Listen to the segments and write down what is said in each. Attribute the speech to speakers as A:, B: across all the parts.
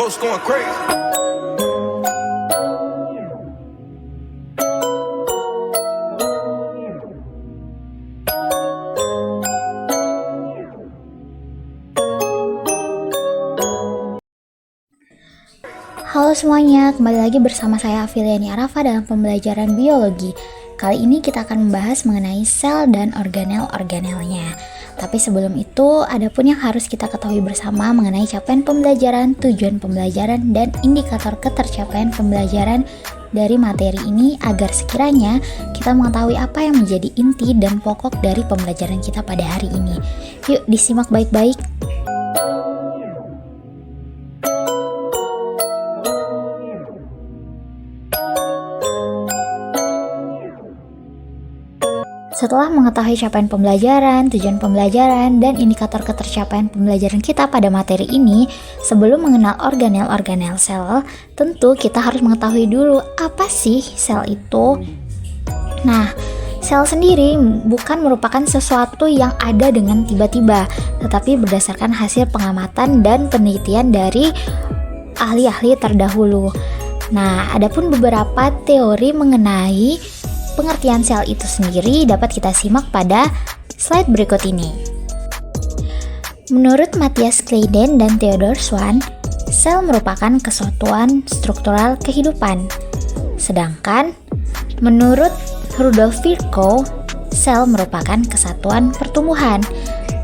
A: ghost going crazy.
B: Halo semuanya, kembali lagi bersama saya Afiliani Arafa dalam pembelajaran biologi. Kali ini kita akan membahas mengenai sel dan organel-organelnya. Tapi sebelum itu, ada pun yang harus kita ketahui bersama mengenai capaian pembelajaran, tujuan pembelajaran, dan indikator ketercapaian pembelajaran dari materi ini agar sekiranya kita mengetahui apa yang menjadi inti dan pokok dari pembelajaran kita pada hari ini. Yuk disimak baik-baik. Setelah mengetahui capaian pembelajaran, tujuan pembelajaran, dan indikator ketercapaian pembelajaran kita pada materi ini, sebelum mengenal organel-organel sel, tentu kita harus mengetahui dulu apa sih sel itu. Nah, sel sendiri bukan merupakan sesuatu yang ada dengan tiba-tiba, tetapi berdasarkan hasil pengamatan dan penelitian dari ahli-ahli terdahulu. Nah, adapun beberapa teori mengenai pengertian sel itu sendiri dapat kita simak pada slide berikut ini. Menurut Matthias Kleiden dan Theodor Schwann, sel merupakan kesatuan struktural kehidupan. Sedangkan menurut Rudolf Virchow, sel merupakan kesatuan pertumbuhan.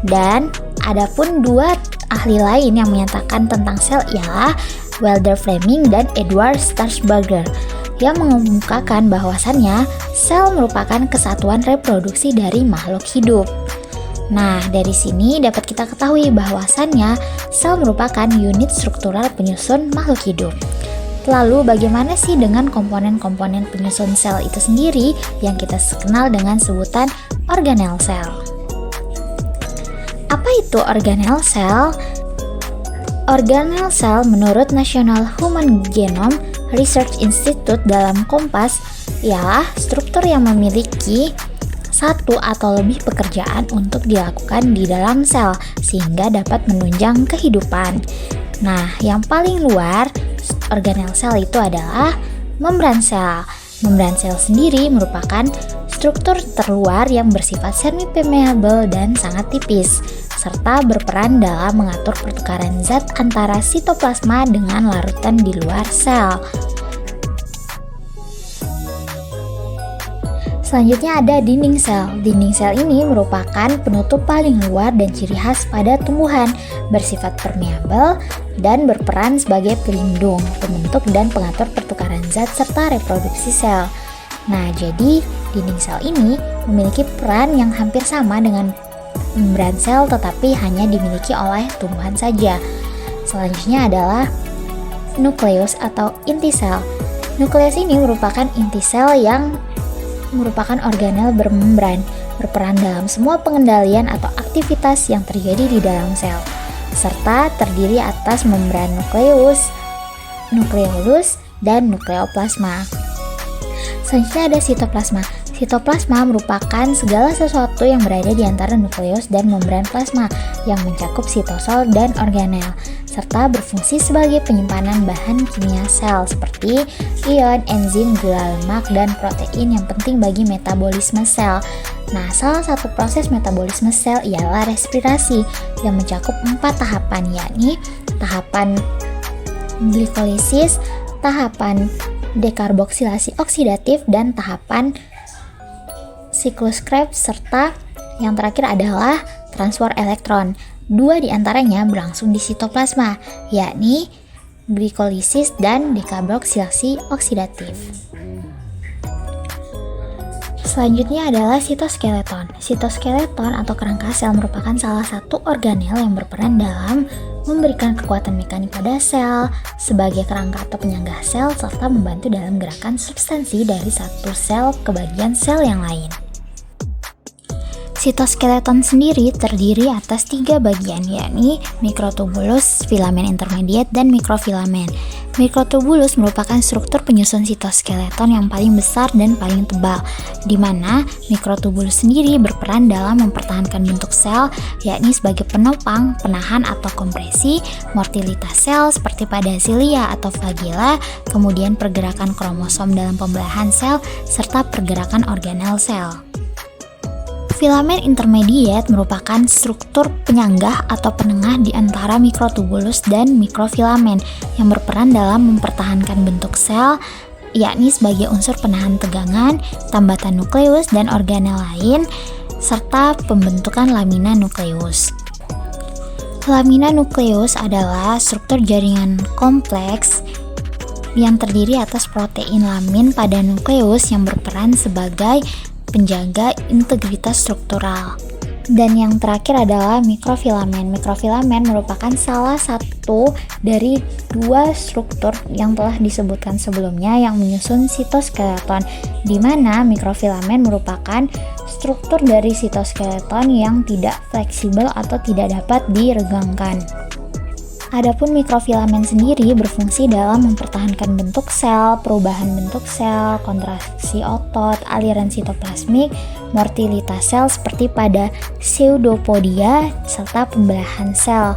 B: Dan adapun dua ahli lain yang menyatakan tentang sel ialah Walter Fleming dan Edward Starsberger, yang mengemukakan bahwasannya sel merupakan kesatuan reproduksi dari makhluk hidup. Nah, dari sini dapat kita ketahui bahwasannya sel merupakan unit struktural penyusun makhluk hidup. Lalu bagaimana sih dengan komponen-komponen penyusun sel itu sendiri yang kita kenal dengan sebutan organel sel? Apa itu organel sel? Organel sel menurut National Human Genome Research Institute dalam Kompas ialah struktur yang memiliki satu atau lebih pekerjaan untuk dilakukan di dalam sel sehingga dapat menunjang kehidupan. Nah, yang paling luar organel sel itu adalah membran sel. Membran sel sendiri merupakan struktur terluar yang bersifat semi-permeable dan sangat tipis, serta berperan dalam mengatur pertukaran zat antara sitoplasma dengan larutan di luar sel. Selanjutnya ada dinding sel. Dinding sel ini merupakan penutup paling luar dan ciri khas pada tumbuhan, bersifat permeable dan berperan sebagai pelindung, pembentuk dan pengatur pertukaran zat serta reproduksi sel. Nah, jadi dinding sel ini memiliki peran yang hampir sama dengan membran sel tetapi hanya dimiliki oleh tumbuhan saja. Selanjutnya adalah nukleus atau inti sel. Nukleus ini merupakan inti sel yang merupakan organel bermembran, berperan dalam semua pengendalian atau aktivitas yang terjadi di dalam sel, serta terdiri atas membran nukleus, nukleolus, dan nukleoplasma. Selanjutnya ada sitoplasma. Sitoplasma merupakan segala sesuatu yang berada di antara nukleus dan membran plasma yang mencakup sitosol dan organel, serta berfungsi sebagai penyimpanan bahan kimia sel seperti ion, enzim, gula lemak, dan protein yang penting bagi metabolisme sel. Nah, salah satu proses metabolisme sel ialah respirasi yang mencakup 4 tahapan, yakni tahapan glikolisis, tahapan dekarboksilasi oksidatif, dan tahapan siklus Krebs, serta yang terakhir adalah transfer elektron. 2 diantaranya berlangsung di sitoplasma, yakni glikolisis dan dekarboksilasi oksidatif. Selanjutnya adalah sitoskeleton. Sitoskeleton atau kerangka sel merupakan salah satu organel yang berperan dalam memberikan kekuatan mekanik pada sel sebagai kerangka atau penyangga sel serta membantu dalam gerakan substansi dari satu sel ke bagian sel yang lain. Sitoskeleton sendiri terdiri atas 3 bagian, yakni mikrotubulus, filamen intermediate, dan mikrofilamen. Mikrotubulus merupakan struktur penyusun sitoskeleton yang paling besar dan paling tebal, di mana mikrotubulus sendiri berperan dalam mempertahankan bentuk sel, yakni sebagai penopang, penahan atau kompresi, motilitas sel seperti pada silia atau flagella, kemudian pergerakan kromosom dalam pembelahan sel, serta pergerakan organel sel. Filamen intermediate merupakan struktur penyanggah atau penengah di antara mikrotubulus dan mikrofilamen yang berperan dalam mempertahankan bentuk sel, yakni sebagai unsur penahan tegangan, tambatan nukleus dan organel lain, serta pembentukan lamina nukleus. Lamina nukleus adalah struktur jaringan kompleks yang terdiri atas protein lamin pada nukleus yang berperan sebagai penjaga integritas struktural. Dan yang terakhir adalah mikrofilamen. Mikrofilamen merupakan salah satu dari dua struktur yang telah disebutkan sebelumnya yang menyusun sitoskeleton, di mana mikrofilamen merupakan struktur dari sitoskeleton yang tidak fleksibel atau tidak dapat diregangkan. Adapun mikrofilamen sendiri berfungsi dalam mempertahankan bentuk sel, perubahan bentuk sel, kontraksi otot, aliran sitoplasmik, motilitas sel seperti pada pseudopodia, serta pembelahan sel.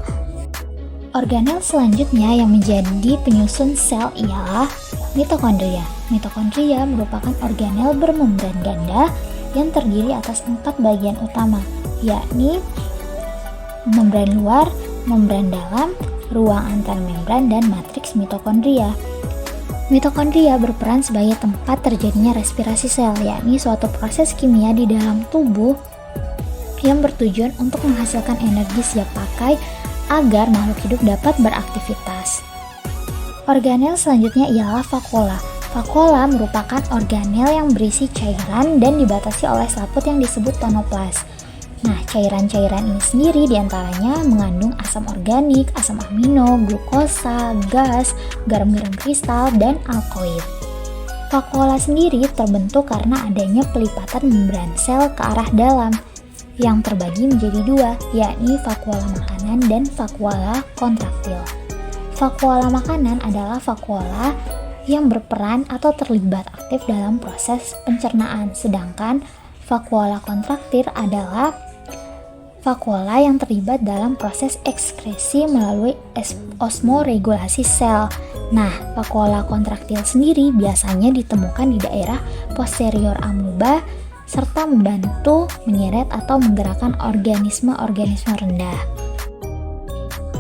B: Organel selanjutnya yang menjadi penyusun sel ialah mitokondria. Mitokondria merupakan organel bermembran ganda yang terdiri atas 4 bagian utama, yakni membran luar, membran dalam, ruang antar membran, dan matriks mitokondria. Mitokondria berperan sebagai tempat terjadinya respirasi sel, yakni suatu proses kimia di dalam tubuh yang bertujuan untuk menghasilkan energi siap pakai agar makhluk hidup dapat beraktivitas. Organel selanjutnya ialah vakuola. Vakuola merupakan organel yang berisi cairan dan dibatasi oleh selaput yang disebut tonoplas. Nah, cairan-cairan ini sendiri diantaranya mengandung asam organik, asam amino, glukosa, gas, garam-garam kristal, dan alkoid. Vakuola sendiri terbentuk karena adanya pelipatan membran sel ke arah dalam, yang terbagi menjadi dua, yakni vakuola makanan dan vakuola kontraktil. Vakuola makanan adalah vakuola yang berperan atau terlibat aktif dalam proses pencernaan, sedangkan vakuola kontraktil adalah vakuola yang terlibat dalam proses ekskresi melalui osmoregulasi sel. Nah, vakuola kontraktil sendiri biasanya ditemukan di daerah posterior amoeba serta membantu menyeret atau menggerakkan organisme-organisme rendah.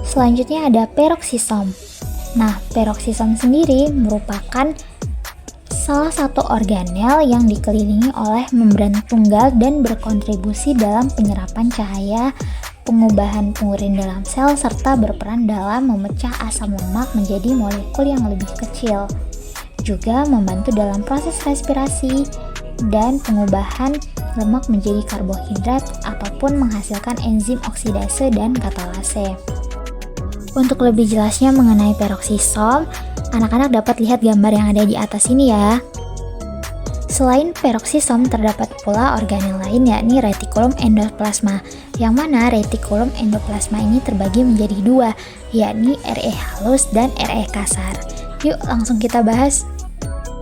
B: Selanjutnya ada peroksisom. Nah, peroksisom sendiri merupakan salah satu organel yang dikelilingi oleh membran tunggal dan berkontribusi dalam penyerapan cahaya, pengubahan pengurin dalam sel, serta berperan dalam memecah asam lemak menjadi molekul yang lebih kecil. Juga membantu dalam proses respirasi dan pengubahan lemak menjadi karbohidrat ataupun menghasilkan enzim oksidase dan katalase. Untuk lebih jelasnya mengenai peroksisom, anak-anak dapat lihat gambar yang ada di atas ini ya. Selain peroksisom, terdapat pula organel lain yakni retikulum endoplasma, yang mana retikulum endoplasma ini terbagi menjadi dua, yakni RE halus dan RE kasar. Yuk langsung kita bahas.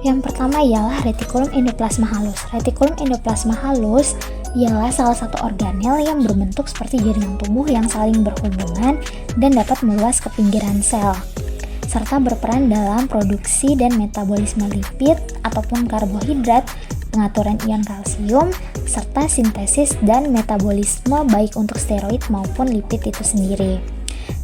B: Yang pertama ialah retikulum endoplasma halus. Retikulum endoplasma halus ialah salah satu organel yang berbentuk seperti jaringan tubuh yang saling berhubungan dan dapat meluas ke pinggiran sel, serta berperan dalam produksi dan metabolisme lipid ataupun karbohidrat, pengaturan ion kalsium, serta sintesis dan metabolisme baik untuk steroid maupun lipid itu sendiri.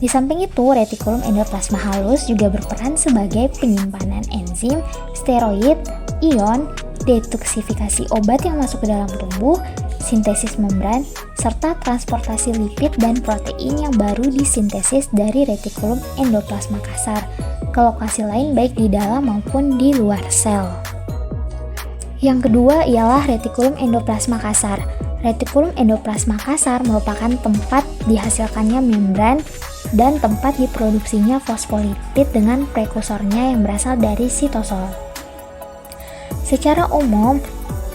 B: Di samping itu, retikulum endoplasma halus juga berperan sebagai penyimpanan enzim, steroid, ion, detoksifikasi obat yang masuk ke dalam tubuh, sintesis membran, serta transportasi lipid dan protein yang baru disintesis dari retikulum endoplasma kasar ke lokasi lain baik di dalam maupun di luar sel. Yang kedua ialah retikulum endoplasma kasar. Retikulum endoplasma kasar merupakan tempat dihasilkannya membran dan tempat diproduksinya fosfolipid dengan prekursornya yang berasal dari sitosol. Secara umum,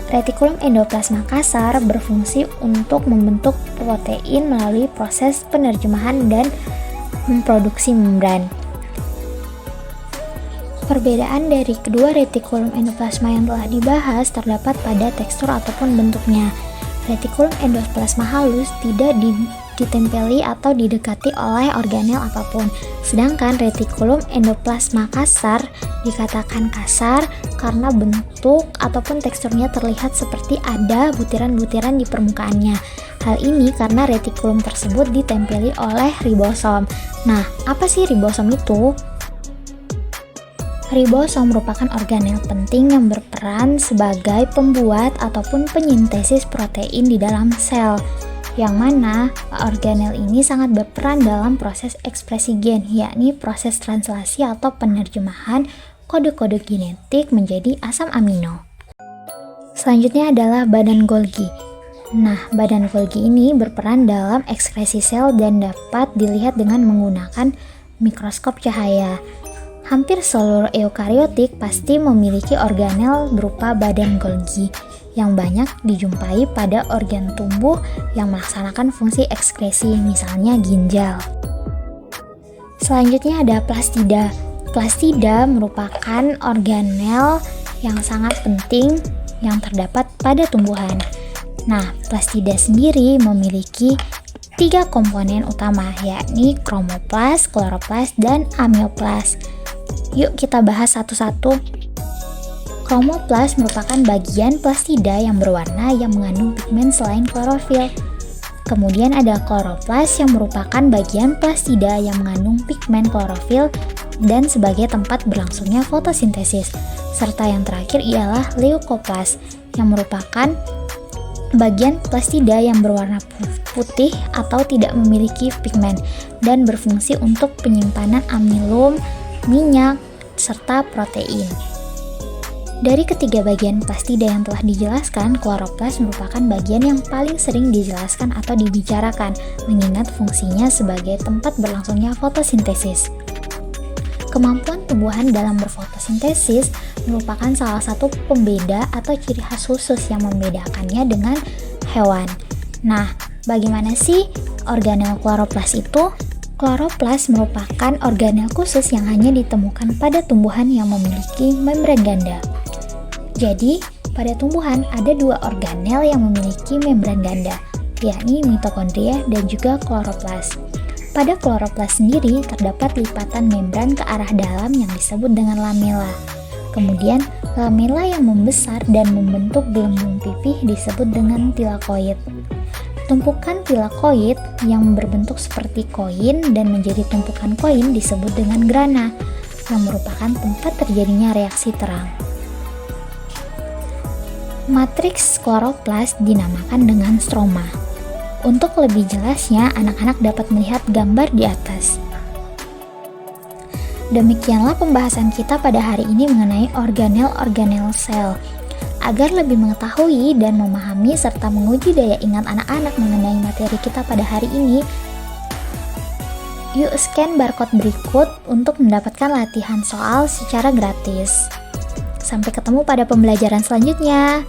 B: retikulum endoplasma kasar berfungsi untuk membentuk protein melalui proses penerjemahan dan memproduksi membran. Perbedaan dari kedua retikulum endoplasma yang telah dibahas terdapat pada tekstur ataupun bentuknya. Retikulum endoplasma halus tidak ditempeli atau didekati oleh organel apapun, sedangkan retikulum endoplasma kasar dikatakan kasar karena bentuk ataupun teksturnya terlihat seperti ada butiran-butiran di permukaannya. Hal ini karena retikulum tersebut ditempeli oleh ribosom. Nah, apa sih ribosom itu? Ribosom merupakan organel penting yang berperan sebagai pembuat ataupun penyintesis protein di dalam sel, yang mana organel ini sangat berperan dalam proses ekspresi gen, yakni proses translasi atau penerjemahan kode-kode genetik menjadi asam amino. Selanjutnya adalah badan Golgi. Nah, badan Golgi ini berperan dalam ekskresi sel dan dapat dilihat dengan menggunakan mikroskop cahaya. Hampir seluruh eukariotik pasti memiliki organel berupa badan Golgi yang banyak dijumpai pada organ tubuh yang melaksanakan fungsi ekskresi, misalnya ginjal. Selanjutnya ada plastida. Plastida merupakan organel yang sangat penting yang terdapat pada tumbuhan. Nah, plastida sendiri memiliki 3 komponen utama, yakni kromoplas, kloroplas, dan amioplas. Yuk kita bahas satu-satu. Kromoplas merupakan bagian plastida yang berwarna yang mengandung pigmen selain klorofil. Kemudian ada kloroplas yang merupakan bagian plastida yang mengandung pigmen klorofil dan sebagai tempat berlangsungnya fotosintesis. Serta yang terakhir ialah leukoplas yang merupakan bagian plastida yang berwarna putih atau tidak memiliki pigmen dan berfungsi untuk penyimpanan amilum, minyak, serta protein. Dari ketiga bagian plastida yang telah dijelaskan, kloroplas merupakan bagian yang paling sering dijelaskan atau dibicarakan, mengingat fungsinya sebagai tempat berlangsungnya fotosintesis. Kemampuan tumbuhan dalam berfotosintesis merupakan salah satu pembeda atau ciri khas khusus yang membedakannya dengan hewan. Nah, bagaimana sih organel kloroplas itu? Kloroplas merupakan organel khusus yang hanya ditemukan pada tumbuhan yang memiliki membran ganda. Jadi, pada tumbuhan ada 2 organel yang memiliki membran ganda, yakni mitokondria dan juga kloroplas. Pada kloroplas sendiri terdapat lipatan membran ke arah dalam yang disebut dengan lamela. Kemudian, lamela yang membesar dan membentuk gelembung pipih disebut dengan tilakoid. Tumpukan tilakoid yang berbentuk seperti koin dan menjadi tumpukan koin disebut dengan grana, yang merupakan tempat terjadinya reaksi terang. Matriks kloroplas dinamakan dengan stroma. Untuk lebih jelasnya, anak-anak dapat melihat gambar di atas. Demikianlah pembahasan kita pada hari ini mengenai organel-organel sel. Agar lebih mengetahui dan memahami serta menguji daya ingat anak-anak mengenai materi kita pada hari ini, yuk scan barcode berikut untuk mendapatkan latihan soal secara gratis. Sampai ketemu pada pembelajaran selanjutnya.